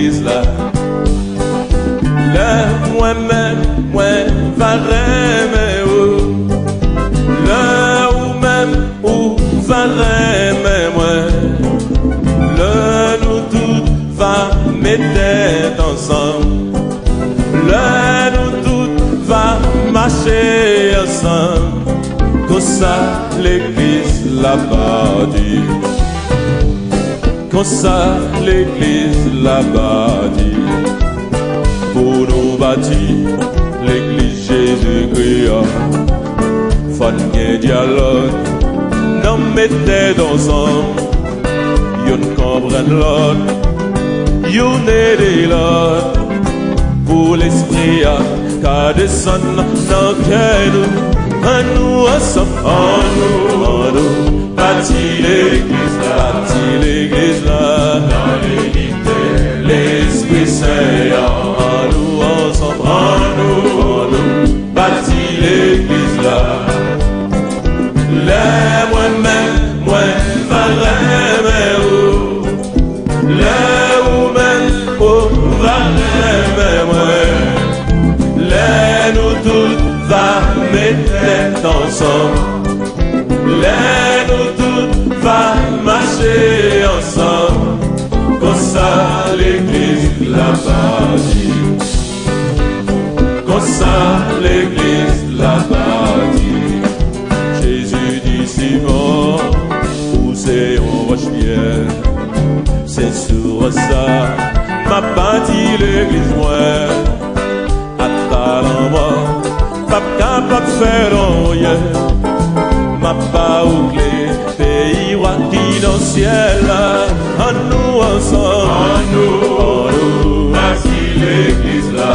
l'église là. Le moi-même, moi, va remettre. Le ou même, ou va remettre moi. Le nous tous va mettre ensemble. Le nous tous va marcher ensemble. Comme ça l'église l'a bâtie. Comme ça l'église l'a bâtie. Pour nous bâtir l'église Jésus-Christ. Faut qu'il dialogue, nous mettez ensemble. Y'on comprenne l'autre, y'on aide l'autre. Pour l'esprit qu'à descendre dans nous ensemble, en nous, bâtir l'église là, dans l'unité, l'Esprit Saint, en nous ensemble, en nous, bâtir l'église là. Les moi-même, moi, va remettre, les ou-même, va remettre, les nous tous va mettre ensemble, les nous tous va marcher ensemble, comme ça l'église l'a bâtie, comme ça l'église l'a bâtie. Jésus dit Simon, poussez en roche-pierre, c'est sur ça, ma bâtie l'église moi, à talent moi. Pas capable de faire rien, ma pas au clé, pays roi qui dans le ciel, en nous ensemble, en nous, bâtir l'église là,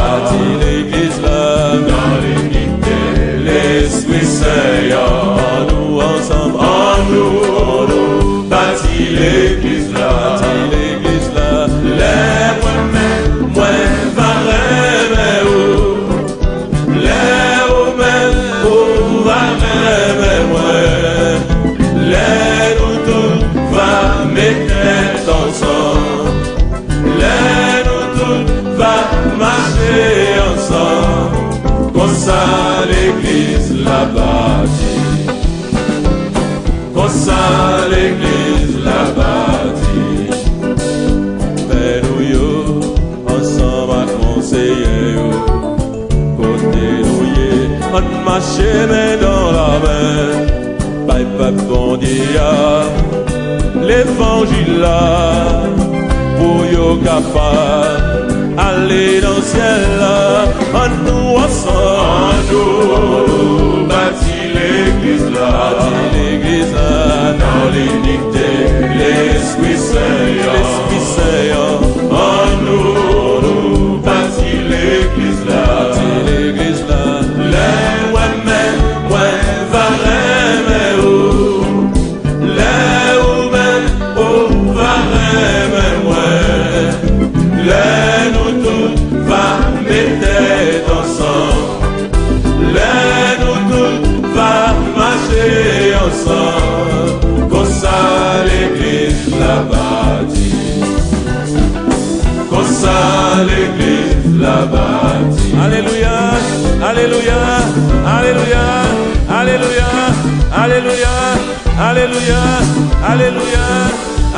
dans l'unité, l'Esprit Saint, en nous ensemble, en nous, bâtir l'église là, les moi-même, moi, va l'église la bâtie, comme ça l'église la bâtie. Fais nous ensemble à conseiller, côté nous on marche main dans la main, bye bye bon Dieu, l'évangile là, pour yo capable aller dans le ciel là, en nous ensemble, en nous, bâtir l'église là, dans l'unité, l'Esprit Saint, en nous, bâtir l'église là, les moi-même, moi, va remettre, les ou-même, va remettre, les nous tous va mettre ensemble, les nous tous va marcher ensemble, comme ça l'église la bâtie, comme ça l'église la bâtie. Alléluia, alléluia, alléluia, alléluia, alléluia, alléluia, alléluia,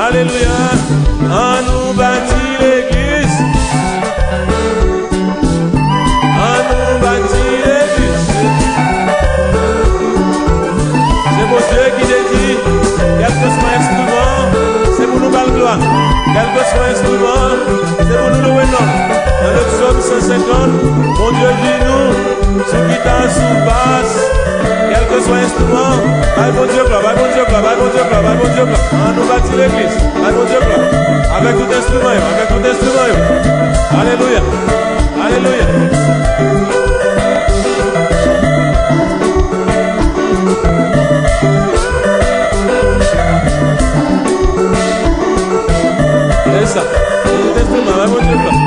alléluia, en nous bâtit l'église. C'est mon Dieu qui te dit, quel que soit instrument, c'est pour nous bal gloire. Quel que soit instrument, c'est pour nous louer non. Dans le psaume 150, mon Dieu dit nous, sous guitare, sous basse, quel que soit instrument, bal bon Dieu gloire, bal bon Dieu gloire, bal bon Dieu gloire, bal bon Dieu gloire. On nous bâtit l'église, bal bon Dieu gloire, avec tout instrument, avec tout instrument. Alléluia, alléluia. C'est ça. Tout instrument, bal bon Dieu gloire.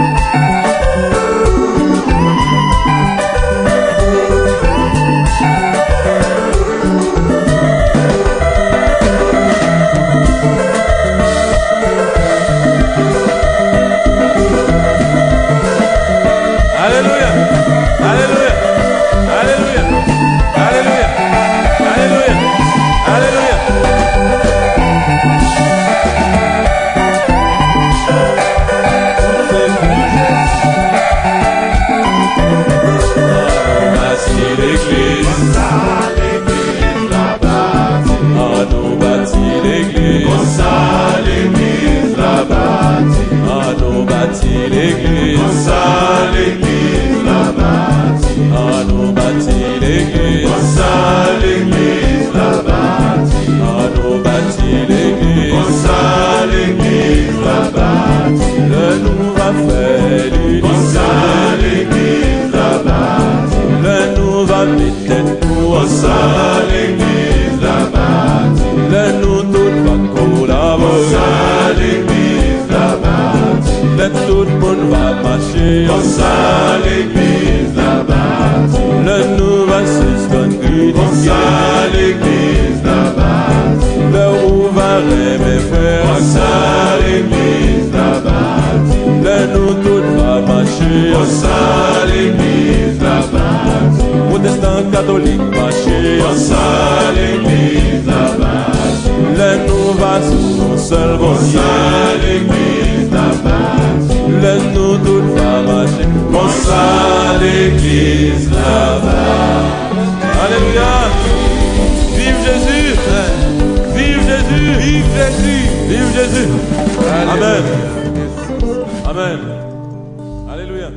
frères. On sent l'église là-bas. Là nous tous va marcher. On sent l'église là-bas. Protestants, catholiques marcher. On sent l'église là-bas. Là nous va sous nos seuls On sent l'église là-bas. Là nous tous va marcher. On sent l'église là-bas. Alléluia. Vive Jésus. Vive Jésus. Vive Jésus. Vive Jésus. Amen. Amen. Alléluia.